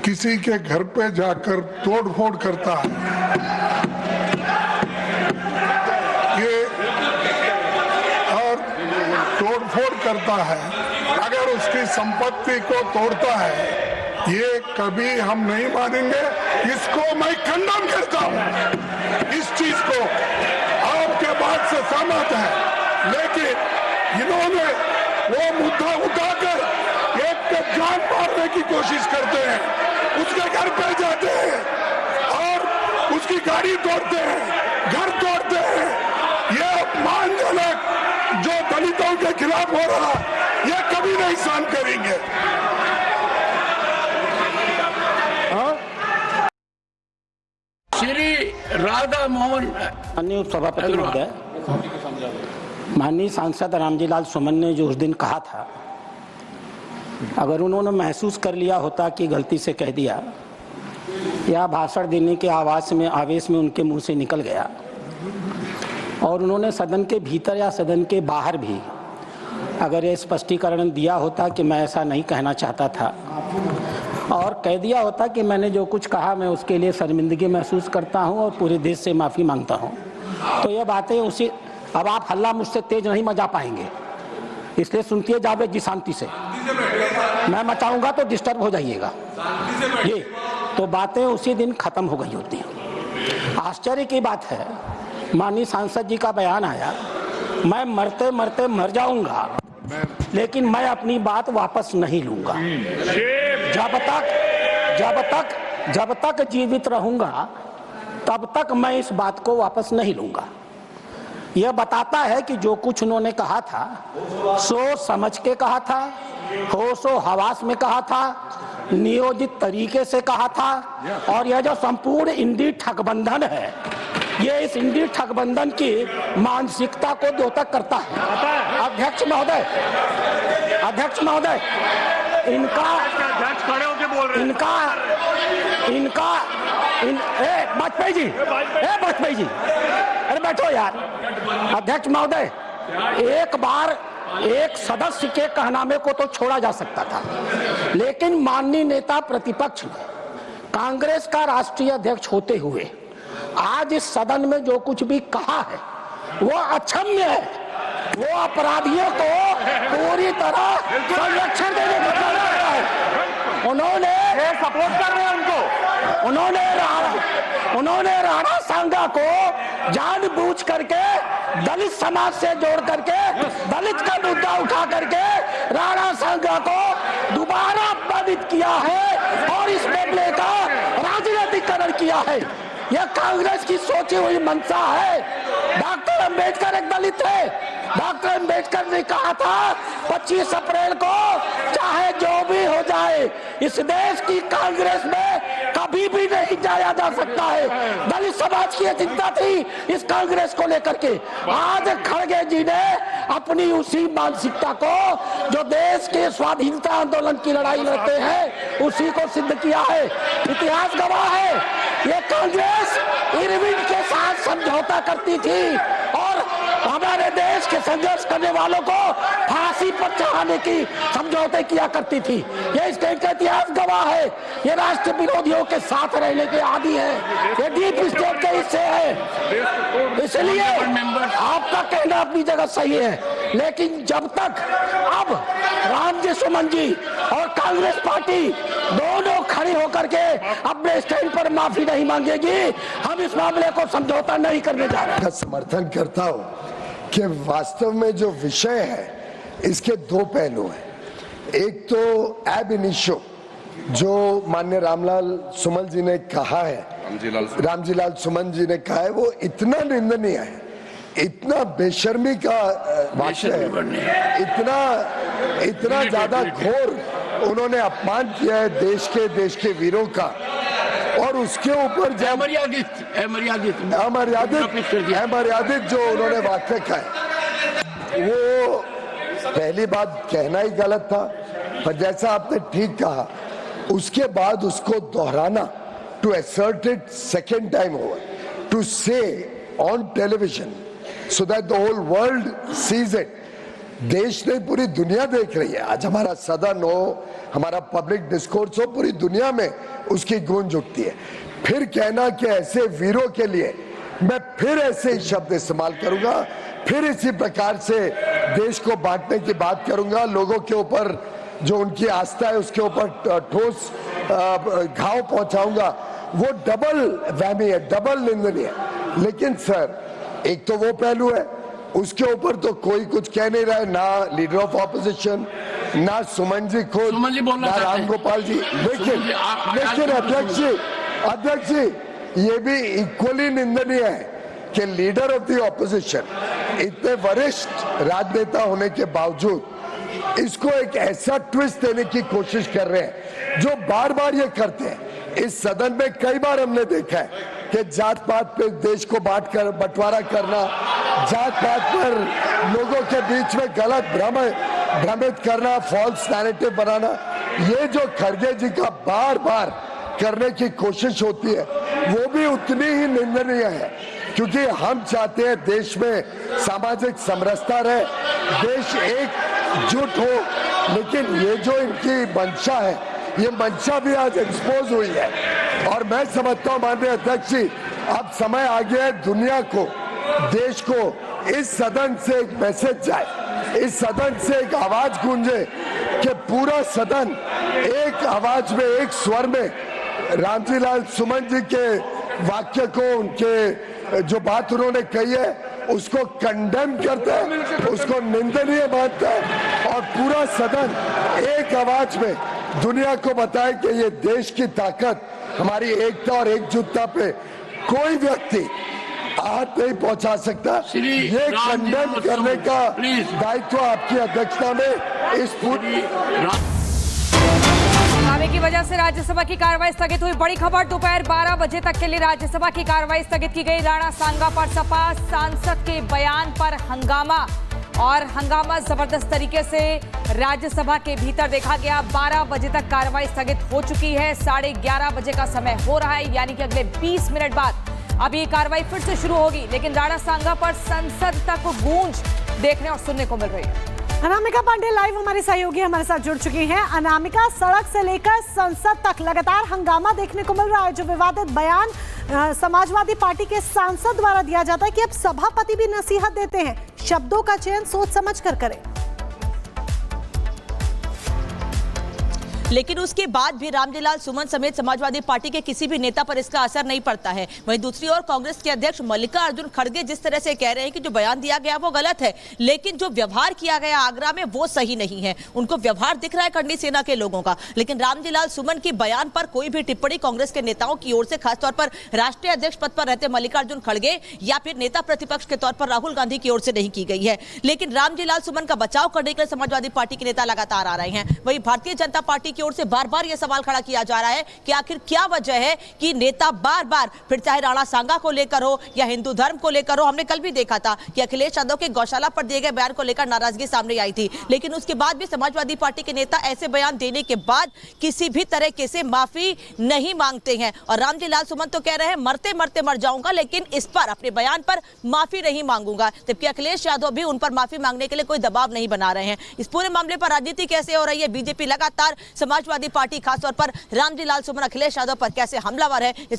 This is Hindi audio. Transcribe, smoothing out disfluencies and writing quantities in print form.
किसी के घर पे जाकर तोड़फोड़ करता है, ये और तोड़फोड़ करता है, अगर उसकी संपत्ति को तोड़ता है, ये कभी हम नहीं मानेंगे। इसको मैं खंडन करता हूं। इस चीज को आपके बात से सहमत है, लेकिन इन्होंने वो मुद्दा उठाकर एक पे जान मारने की कोशिश करते हैं, उसके घर पे जाते हैं और उसकी गाड़ी तोड़ते हैं, घर तोड़ते हैं। ये अपमानजनक जो दलितों के खिलाफ हो रहा, ये कभी नहीं सहन करेंगे। श्री राधा मोहन माननीय सभापति महोदय, माननीय सांसद रामजीलाल सुमन ने जो उस दिन कहा था, अगर उन्होंने महसूस कर लिया होता कि गलती से कह दिया या भाषण देने के आवेश में उनके मुंह से निकल गया, और उन्होंने सदन के भीतर या सदन के बाहर भी अगर ये स्पष्टीकरण दिया होता कि मैं ऐसा नहीं कहना चाहता था, और कह दिया होता कि मैंने जो कुछ कहा मैं उसके लिए शर्मिंदगी महसूस करता हूं और पूरे देश से माफ़ी मांगता हूं, तो ये बातें उसी अब आप हल्ला मुझसे तेज नहीं मचा पाएंगे, इसलिए सुनती जावेद जी शांति से। मैं मचाऊंगा तो डिस्टर्ब हो जाइएगा जी। तो बातें उसी दिन खत्म हो गई होती हैं। आश्चर्य की बात है, माननीय सांसद जी का बयान आया, मैं मरते मरते मर जाऊंगा लेकिन मैं अपनी बात वापस नहीं लूंगा। जब तक जीवित रहूंगा तब तक मैं इस बात को वापस नहीं लूंगा। यह बताता है कि जो कुछ उन्होंने कहा था सोच समझ के कहा था, होशो हवास में कहा था, नियोजित तरीके से कहा था, और यह जो संपूर्ण इंडी ठगबंधन है, ये इस इंडी ठगबंधन की मानसिकता को द्योतक करता है। अध्यक्ष महोदय, वाजपेयी जी, अरे बैठो यार। अध्यक्ष महोदय, एक बार एक सदस्य के कहनामे को तो छोड़ा जा सकता था, लेकिन माननीय नेता प्रतिपक्ष ने कांग्रेस का राष्ट्रीय अध्यक्ष होते हुए आज इस सदन में जो कुछ भी कहा है वो अक्षम्य है। वो अपराधियों को पूरी तरह संरक्षण देने का कर रहा है। उन्होंने सपोर्ट कर रहे हैं उनको। उन्होंने राणा सांगा को जानबूझ करके दलित समाज से जोड़ करके दलित का मुद्दा उठा करके राणा सांगा को दोबारा अपमानित किया है और इस मामले का राजनीतिकरण किया है। यह कांग्रेस की सोची हुई मंशा है। डॉक्टर अंबेडकर एक दलित थे। डॉक्टर अंबेडकर ने कहा था 25 अप्रैल को चाहे जो भी हो जाए इस देश की कांग्रेस में कभी भी नहीं जाया जा सकता है। दलित समाज की चिंता थी इस कांग्रेस को लेकर के। आज खड़गे जी ने अपनी उसी मानसिकता को जो देश के स्वाधीनता आंदोलन की लड़ाई लड़ते हैं उसी को सिद्ध किया है। इतिहास गवाह है, ये कांग्रेस इरविन के साथ समझौता करती थी और हमारे देश के संघर्ष करने वालों को फांसी पर चढ़ाने की समझौते किया करती थी। ये इस देश का इतिहास गवाह है। ये राष्ट्र विरोधियों के साथ रहने के आदी है, ये डीप स्टेट के हिस्से है। इसलिए आपका कहना अपनी जगह सही है, लेकिन जब तक अब रामजी सुमन जी और कांग्रेस पार्टी दोनों खड़ी होकर के अपने स्टैंड पर माफी नहीं मांगेगी, हम इस मामले को समझौता नहीं करने जा रहे हैं। समर्थन करता हूं कि वास्तव में जो विषय है इसके दो पहलू हैं। एक तो एब इनिशियो जो माननीय रामजीलाल सुमन जी ने कहा है वो इतना निंदनीय है, इतना बेशर्मी का वाक्य है, इतना ज्यादा घोर उन्होंने अपमान किया है देश के वीरों का। और उसके ऊपर अमर्यादित जो उन्होंने वाक्य कहा है वो पहली बात कहना ही गलत था, पर जैसा आपने ठीक कहा उसके बाद उसको दोहराना, to assert it second time over, to say on television so that the whole world sees it, देश नहीं पूरी दुनिया देख रही है। आज हमारा सदन हो, हमारा पब्लिक डिस्कोर्स हो, पूरी दुनिया में उसकी गूंज उठती है। फिर कहना कि ऐसे वीरों के लिए मैं फिर ऐसे ही शब्द इस्तेमाल करूंगा, फिर इसी प्रकार से देश को बांटने की बात करूंगा, लोगों के ऊपर जो उनकी आस्था है उसके ऊपर ठोस घाव पहुंचाऊंगा, वो डबल वहमी है, डबल निंदनीय है। लेकिन सर एक तो वो पहलू है, उसके ऊपर तो कोई कुछ कह नहीं रहा है, ना लीडर ऑफ ऑपोजिशन, ना सुमन जी खुद, ना राम गोपाल जी। लेकिन अध्यक्ष जी ये भी इक्वली निंदनीय है कि लीडर ऑफ द ऑपोजिशन इतने वरिष्ठ राजनेता होने के बावजूद इसको एक ऐसा ट्विस्ट देने की कोशिश कर रहे हैं जो बार बार ये करते हैं। इस सदन में कई बार हमने देखा है कि जात पात पे देश को बंटवारा करना, जात पात पर लोगों के बीच में गलत भ्रमित करना, फॉल्स नैरेटिव बनाना, ये जो खड़गे जी का बार बार करने की कोशिश होती है वो भी उतनी ही निंदनीय है, क्योंकि हम चाहते हैं देश में सामाजिक समरसता रहे, देश एकजुट हो। लेकिन ये जो इनकी मंशा है, ये मंशा भी आज एक्सपोज हुई है। और मैं समझता हूँ माननीय अध्यक्ष जी, अब समय आ गया है दुनिया को, देश को इस सदन से एक मैसेज जाए, इस सदन से एक आवाज गूंजे कि पूरा सदन एक आवाज में, एक स्वर में रामजी लाल सुमन जी के वाक्य को, उनके जो बात उन्होंने कही है उसको कंडेम करता है, उसको निंदनीय मानता है, और पूरा सदन एक आवाज में दुनिया को बताए कि ये देश की ताकत, हमारी एकता और एकजुटता पे कोई व्यक्ति आहत नहीं पहुंचा सकता। ये कंडेम करने का दायित्व आपकी अध्यक्षता में इस पूरी हंगामे की वजह से राज्यसभा की कार्रवाई स्थगित हुई। बड़ी खबर, दोपहर 12 बजे तक के लिए राज्यसभा की कार्रवाई स्थगित की गई। राणा सांगा पर सपा सांसद के बयान पर हंगामा, और हंगामा जबरदस्त तरीके से राज्यसभा के भीतर देखा गया। 12 बजे तक कार्रवाई स्थगित हो चुकी है, 11:30 बजे का समय हो रहा है, यानी कि अगले 20 मिनट बाद अब ये कार्रवाई फिर से शुरू होगी। लेकिन राणा सांगा पर संसद तक गूंज देखने और सुनने को मिल रही है। अनामिका पांडे लाइव हमारे सहयोगी हमारे साथ जुड़ चुकी हैं। अनामिका, सड़क से लेकर संसद तक लगातार हंगामा देखने को मिल रहा है। जो विवादित बयान समाजवादी पार्टी के सांसद द्वारा दिया जाता है कि अब सभापति भी नसीहत देते हैं, शब्दों का चयन सोच समझ कर करें। लेकिन उसके बाद भी रामजी लाल सुमन समेत समाजवादी पार्टी के किसी भी नेता पर इसका असर नहीं पड़ता है। वहीं दूसरी ओर कांग्रेस के अध्यक्ष मल्लिकार्जुन खड़गे जिस तरह से कह रहे हैं कि जो बयान दिया गया वो गलत है, लेकिन जो व्यवहार किया गया आगरा में वो सही नहीं है। उनको व्यवहार दिख रहा है करनी सेना के लोगों का, लेकिन रामजी लाल सुमन की बयान पर कोई भी टिप्पणी कांग्रेस के नेताओं की ओर से, खासतौर पर राष्ट्रीय अध्यक्ष पद पर रहते मल्लिकार्जुन खड़गे या फिर नेता प्रतिपक्ष के तौर पर राहुल गांधी की ओर से नहीं की गई है। लेकिन रामजी लाल सुमन का बचाव करने के लिए समाजवादी पार्टी के नेता लगातार आ रहे हैं। वहीं भारतीय जनता पार्टी की ओर से बार बार सवाल खड़ा किया जा रहा है कि आखिर क्या वजह है कि नेता बार बार, फिर चाहे राणा सांगा को लेकर हो या हिंदू धर्म को लेकर हो, हमने कल भी देखा था कि अखिलेश यादव के गौशाला पर दिए गए बयान को लेकर नाराजगी सामने आई थी, लेकिन उसके बाद भी समाजवादी पार्टी के नेता ऐसे बयान देने के बाद किसी भी तरीके से माफी नहीं मांगते हैं। और रामजी लाल सुमन तो कह रहे हैं मरते मरते मर जाऊंगा, लेकिन इस पर, अपने बयान पर माफी नहीं मांगूंगा, जबकि अखिलेश यादव भी उन पर माफी मांगने के लिए कोई दबाव नहीं बना रहे हैं। इस पूरे मामले पर राजनीति कैसे हो रही है, बीजेपी लगातार समाजवादी पार्टी खासतौर पर रामजी लाल सुमन, अखिलेश यादव पर कैसे हमलावर है,